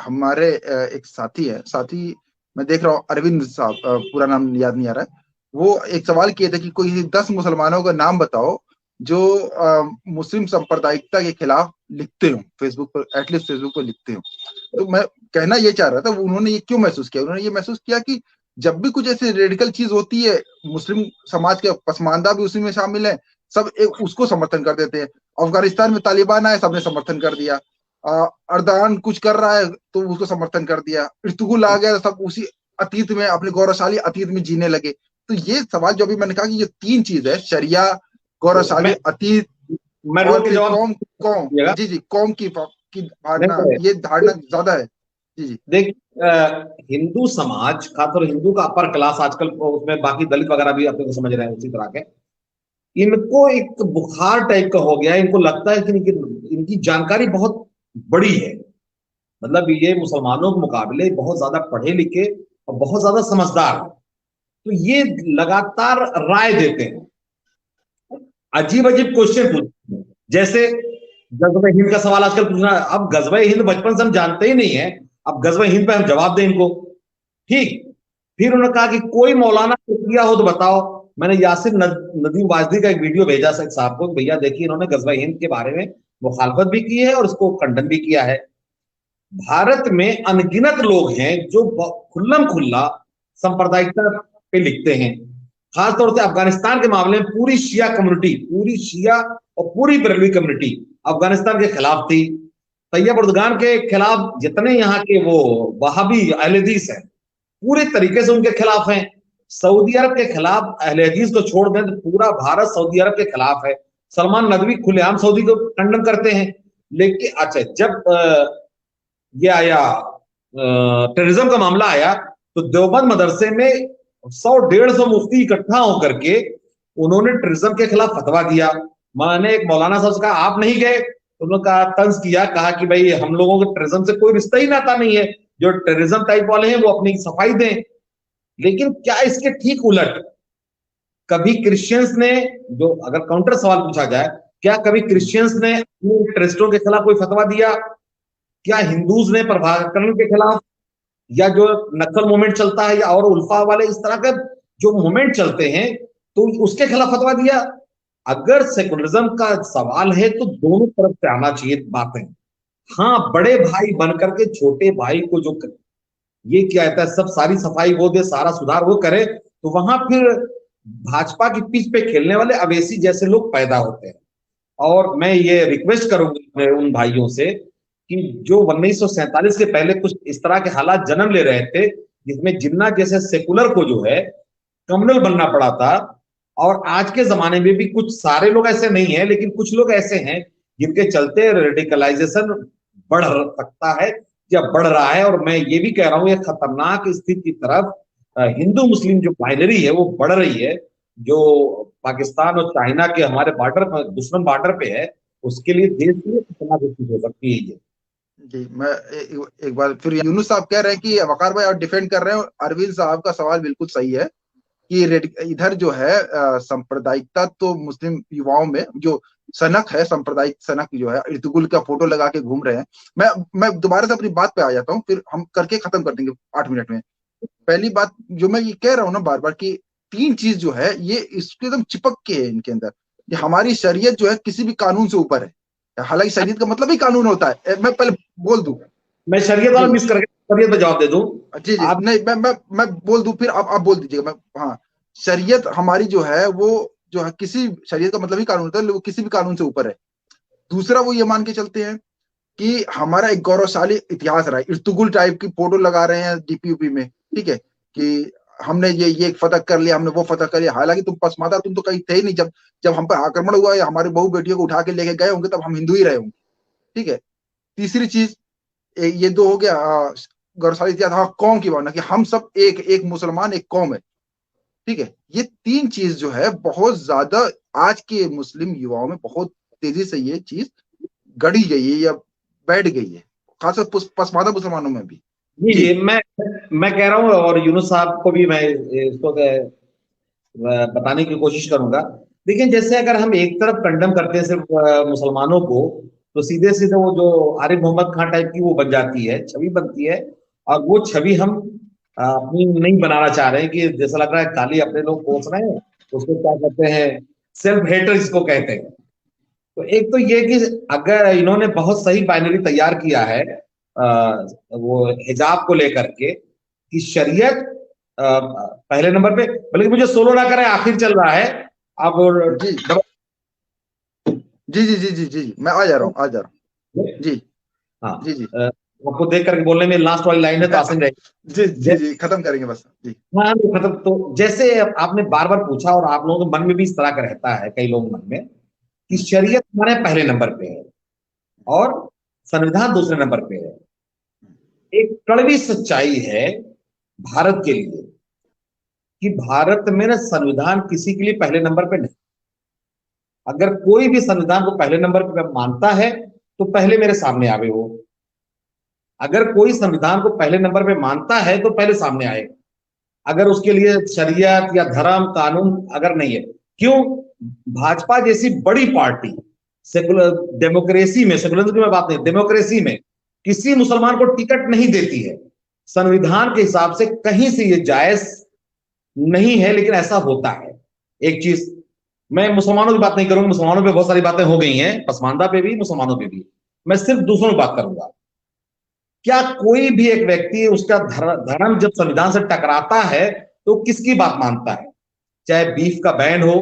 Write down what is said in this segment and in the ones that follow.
हमारे एक साथी है, साथी मैं देख रहा हूँ, अरविंद साहब, पूरा नाम याद नहीं आ रहा है। वो एक सवाल किए थे कि कोई 10 मुसलमानों का नाम बताओ जो मुस्लिम सांप्रदायिकता के खिलाफ लिखते हो फेसबुक पर, एटलीस्ट फेसबुक पर लिखते हो। तो मैं कहना ये चाह रहा था, उन्होंने ये क्यों महसूस किया, उन्होंने ये महसूस किया कि जब भी कुछ ऐसी रेडिकल चीज होती है, मुस्लिम समाज के पसमानदा भी उसी में शामिल है, सब एक उसको समर्थन कर देते हैं। अफगानिस्तान में तालिबान आए, सबने समर्थन कर दिया। अर्दान कुछ कर रहा है तो उसको समर्थन कर दिया। इर्तुगुल आ गया, सब उसी अतीत में, अपने गौरवशाली अतीत में जीने लगे। तो ये सवाल जो अभी मैंने कहा कि ये तीन चीज है, शरिया, गौरवशाली अतीत मैं और रोक के फिर जवाब कौम जी जी, कौम की धारणा, नहीं, ये धारणा ज्यादा है। जी जी। देख, हिंदू समाज, खासतौर हिंदू का अपर क्लास आजकल, उसमें बाकी दलित वगैरह भी अपने को समझ रहे हैं उसी तरह के, इनको एक बुखार टाइप का हो गया है। इनको लगता है कि इनकी जानकारी बहुत बड़ी है। मतलब ये मुसलमानों के मुकाबले बहुत ज्यादा पढ़े लिखे और बहुत ज्यादा समझदार है। तो ये लगातार राय देते हैं, अजीब अजीब क्वेश्चन पूछते हैं। जैसे गजबे हिंद का सवाल आजकल पूछना। अब गजबे हिंद बचपन से हम जानते ही नहीं है, अब गजबे हिंद पे हम जवाब दें इनको? ठीक। फिर उन्होंने कहा कि कोई मौलाना ने किया हो तो बताओ। मैंने यासिर नदीम वाजदी का एक वीडियो भेजा सैयद साहब को, भैया देखिए इन्होंने गजबे हिंद के बारे में मुखालफत भी की है और उसको खंडन भी किया है। भारत में अनगिनत लोग हैं जो खुल्लम खुल्ला सांप्रदायिकता पे लिखते हैं। खासतौर से अफगानिस्तान के मामले में पूरी शिया कम्युनिटी, पूरी शिया और पूरी बरेलवी कम्युनिटी अफगानिस्तान के खिलाफ थी। तैयब उर्दगान के खिलाफ जितने यहाँ के वो वहाबी अहले हदीस हैं, पूरे तरीके से उनके खिलाफ हैं। सऊदी अरब के खिलाफ अहले हदीस को छोड़ दें तो पूरा भारत सऊदी अरब के खिलाफ है। सलमान नदवी खुलेआम सऊदी को खंडन करते हैं। लेकिन अच्छा, जब ये आया टेररिज्म का मामला आया, तो देवबंद मदरसे में 100-150 मुफ्ती इकट्ठा होकर के उन्होंने टेररिज्म के खिलाफ फतवा दिया। मैंने एक मौलाना साहब से कहा आप नहीं गए? उन्होंने कहा, तंज किया, कहा कि भाई हम लोगों को टेररिज्म से कोई रिश्ता ही नाता नहीं है, जो टेररिज्म टाइप वाले हैं वो अपनी सफाई दें। लेकिन क्या इसके ठीक उलट कभी क्रिश्चियंस ने, जो अगर काउंटर सवाल पूछा जाए, क्या कभी क्रिश्चियंस ने टेररिस्टों के खिलाफ कोई फतवा दिया? क्या हिंदूज ने प्रभाकरण के खिलाफ, या जो नक्सल मूवमेंट चलता है, या और उल्फा वाले इस तरह के जो मूवमेंट चलते हैं, तो उसके खिलाफ फतवा दिया? अगर सेकुलरिज्म का सवाल है तो दोनों तरफ से आना चाहिए बातें। हाँ, बड़े भाई बनकर के छोटे भाई को जो ये क्या कहता है, सब सारी सफाई वो दे, सारा सुधार वो करे, तो वहां फिर भाजपा की पिच पे खेलने वाले अवेसी जैसे लोग पैदा होते हैं। और मैं ये रिक्वेस्ट करूंगा उन भाइयों से कि जो 1947 के पहले कुछ इस तरह के हालात जन्म ले रहे थे, जिसमें जिन्ना जैसे सेकुलर को जो है कम्युनल बनना पड़ा था, और आज के जमाने में भी कुछ सारे लोग ऐसे नहीं है, लेकिन कुछ लोग ऐसे हैं जिनके चलते रेडिकलाइजेशन बढ़ सकता है या बढ़ रहा है। और मैं ये भी कह रहा हूं, ये खतरनाक स्थिति की तरफ हिंदू मुस्लिम जो बाइनरी है वो बढ़ रही है, जो पाकिस्तान और चाइना के हमारे बॉर्डर पर, दुश्मन बॉर्डर पे है, उसके लिए देश के लिए खतरनाक स्थिति हो सकती है ये। जी, मैं एक बार फिर, यूनुस साहब कह रहे हैं कि वकार भाई और डिफेंड कर रहे हैं, अरविंद साहब का सवाल बिल्कुल सही है कि इधर जो है सांप्रदायिकता तो मुस्लिम युवाओं में जो सनक है, सांप्रदायिक सनक जो है, इर्तुगुल का फोटो लगा के घूम रहे हैं। मैं दोबारा से अपनी बात पे आ जाता हूँ, फिर हम करके खत्म कर देंगे 8 मिनट में। पहली बात जो मैं ये कह रहा हूँ ना बार बार, कि तीन चीज जो है ये इसके एकदम चिपक के है इनके अंदर। ये हमारी शरीयत जो है किसी भी कानून से ऊपर है, हालांकि शरीयत का मतलब ही कानून होता है। मैं पहले बोल दूं। मैं शरीयत वाला जी मिस करके शरीयत पे जवाब दे दूं। जी जी, आप नहीं मैं बोल दूं, फिर आप बोल दीजिएगा। मैं, हाँ, शरीयत हमारी जो है वो जो है, किसी शरीयत का मतलब ही कानून होता है, वो किसी भी कानून से ऊपर है। दूसरा, वो ये मान के चलते हैं कि हमारा एक गौरवशाली इतिहास रहा है। इर्तुगुल टाइप की फोटो लगा रहे हैं डीपीयूपी में, ठीक है, कि हमने ये फतह कर लिया, हमने वो फतह कर लिया। हालांकि तुम पसमादा, तुम तो कहीं थे ही नहीं जब जब हम पर आक्रमण हुआ या हमारी बहू बेटियों को उठा के लेके गए होंगे, तब हम हिंदू ही रहे होंगे, ठीक है। तीसरी चीज, ये दो हो गया गौरवशाली इतिहास। हाँ, कौम की भावना कि हम सब एक एक मुसलमान, एक कौम है, ठीक है। ये तीन चीज जो है बहुत ज्यादा आज के मुस्लिम युवाओं में बहुत तेजी से ये चीज गढ़ी गई है या बैठ गई है, खासकर पसमादा मुसलमानों में भी। जी जी जी, मैं कह रहा हूँ, और यूनुस साहब को भी मैं इसको बताने की कोशिश करूंगा। देखिए, जैसे अगर हम एक तरफ कंडम करते हैं सिर्फ मुसलमानों को, तो सीधे सीधे वो जो आरिफ मोहम्मद खान टाइप की वो बन जाती है, छवि बनती है। और वो छवि हम अपनी नहीं बनाना चाह रहे हैं, कि जैसा लग रहा है खाली अपने लोग कोस रहे हैं, उसको क्या कहते हैं, सेल्फ हेटर इसको कहते हैं। तो एक तो ये कि अगर इन्होंने बहुत सही बाइनरी तैयार किया है वो हिजाब को लेकर के, कि शरीयत पहले नंबर पे, बल्कि मुझे सोलो ना करें, आखिर चल रहा है अब। जी जी जी जी जी जी, मैं आ जा रहा हूँ, आ जा रहा हूँ जी। हाँ, जी जी आपको देख करके बोलने में लास्ट वाली लाइन है तो आसान रहेगी। जी जी जी, खत्म करेंगे बस जी। हाँ, मतलब तो जैसे आपने बार बार पूछा, और आप लोगों के मन में भी इस तरह का रहता है, कई लोगों के मन में, कि शरीयत हमारे पहले नंबर पे है और संविधान दूसरे नंबर पे है। एक कड़वी सच्चाई है भारत के लिए, कि भारत में ना संविधान किसी के लिए पहले नंबर पे नहीं। अगर कोई भी संविधान को पहले नंबर पे मानता है तो पहले मेरे सामने आवे वो। अगर कोई संविधान को पहले नंबर पे मानता है तो पहले सामने आए। अगर उसके लिए शरीयत या धर्म कानून अगर नहीं है, क्यों? भाजपा जैसी बड़ी पार्टी सेकुलर डेमोक्रेसी में, सेकुलरिज्म की मैं बात नहीं, डेमोक्रेसी में किसी मुसलमान को टिकट नहीं देती है। संविधान के हिसाब से कहीं से ये जायज नहीं है, लेकिन ऐसा होता है। एक चीज, मैं मुसलमानों की बात नहीं करूंगा, मुसलमानों पे बहुत सारी बातें हो गई हैं, पसमानदा पे भी, मुसलमानों पे भी। मैं सिर्फ दूसरों की बात करूंगा। क्या कोई भी एक व्यक्ति उसका धर्म जब संविधान से टकराता है तो किसकी बात मानता है? चाहे बीफ का बैन हो,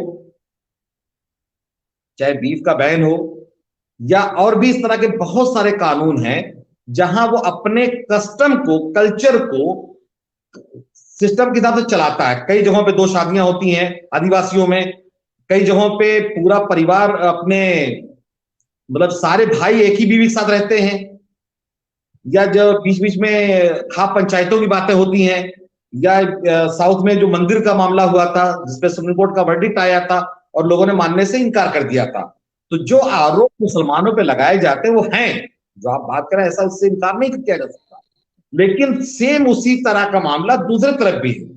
चाहे बीफ का बैन हो, या और भी इस तरह के बहुत सारे कानून हैं जहां वो अपने कस्टम को, कल्चर को सिस्टम के हिसाब से चलाता है। कई जगहों पे दो शादियां होती हैं आदिवासियों में, कई जगहों पे पूरा परिवार अपने, मतलब सारे भाई एक ही बीवी के साथ रहते हैं। या जो बीच बीच में खाप पंचायतों की बातें होती हैं, या साउथ में जो मंदिर का मामला हुआ था जिसपे सुप्रीम कोर्ट का वर्डिक्ट आया था और लोगों ने मानने से इनकार कर दिया था। तो जो आरोप मुसलमानों पे लगाए जाते हैं वो हैं, जो आप बात करें, ऐसा उससे इनकार नहीं किया जा सकता। लेकिन सेम उसी तरह का मामला दूसरे तरफ भी है।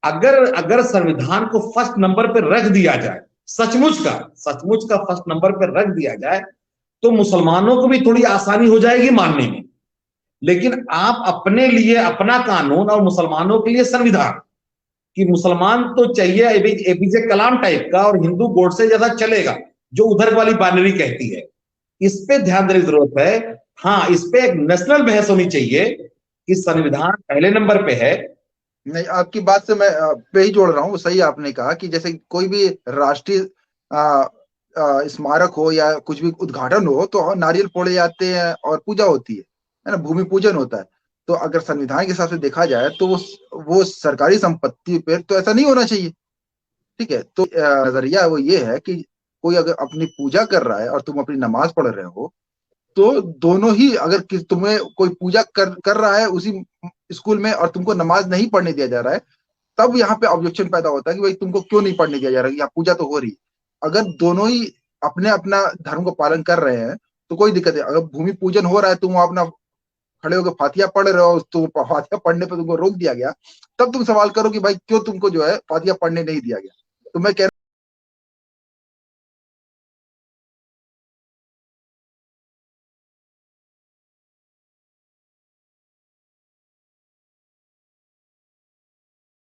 अगर अगर संविधान को फर्स्ट नंबर पर रख दिया जाए, सचमुच का फर्स्ट नंबर पर रख दिया जाए, तो मुसलमानों को भी थोड़ी आसानी हो जाएगी मानने में। लेकिन आप अपने लिए अपना कानून और मुसलमानों के लिए संविधान, कि मुसलमान तो चाहिए एपीजे कलाम टाइप का और हिंदू गोडसे ज्यादा चलेगा, जो उधर वाली बाइनरी कहती है। इस पे ध्यान देने की जरूरत है। हाँ, इस पे एक नेशनल बहस होनी चाहिए कि संविधान पहले नंबर पे है। नहीं, आपकी बात से मैं पे ही जोड़ रहा हूँ। सही आपने कहा कि जैसे कोई भी राष्ट्रीय स्मारक हो या कुछ भी उद्घाटन हो तो नारियल फोड़े जाते हैं और पूजा होती है ना, भूमि पूजन होता है। तो अगर संविधान के हिसाब से देखा जाए तो वो सरकारी संपत्ति पे तो ऐसा नहीं होना चाहिए। ठीक है, तो नजरिया वो ये है कि कोई अगर अपनी पूजा कर रहा है और तुम अपनी नमाज पढ़ रहे हो, तो दोनों ही, अगर तुम्हें कोई पूजा कर रहा है उसी स्कूल में और तुमको नमाज नहीं पढ़ने दिया जा रहा है, तब यहाँ पे ऑब्जेक्शन पैदा होता है कि भाई तुमको क्यों नहीं पढ़ने दिया जा रहा है, यहाँ पूजा तो हो रही है। अगर दोनों ही अपने अपना धर्म को पालन कर रहे हैं तो कोई दिक्कत है। अगर भूमि पूजन हो रहा है, तुम अपना खड़े होकर फातिया पढ़ रहे हो, तो फातिया पढ़ने पर तुमको रोक दिया गया, तब तुम सवाल करो कि भाई क्यों तुमको जो है फातिया पढ़ने नहीं दिया गया। तो मैं कह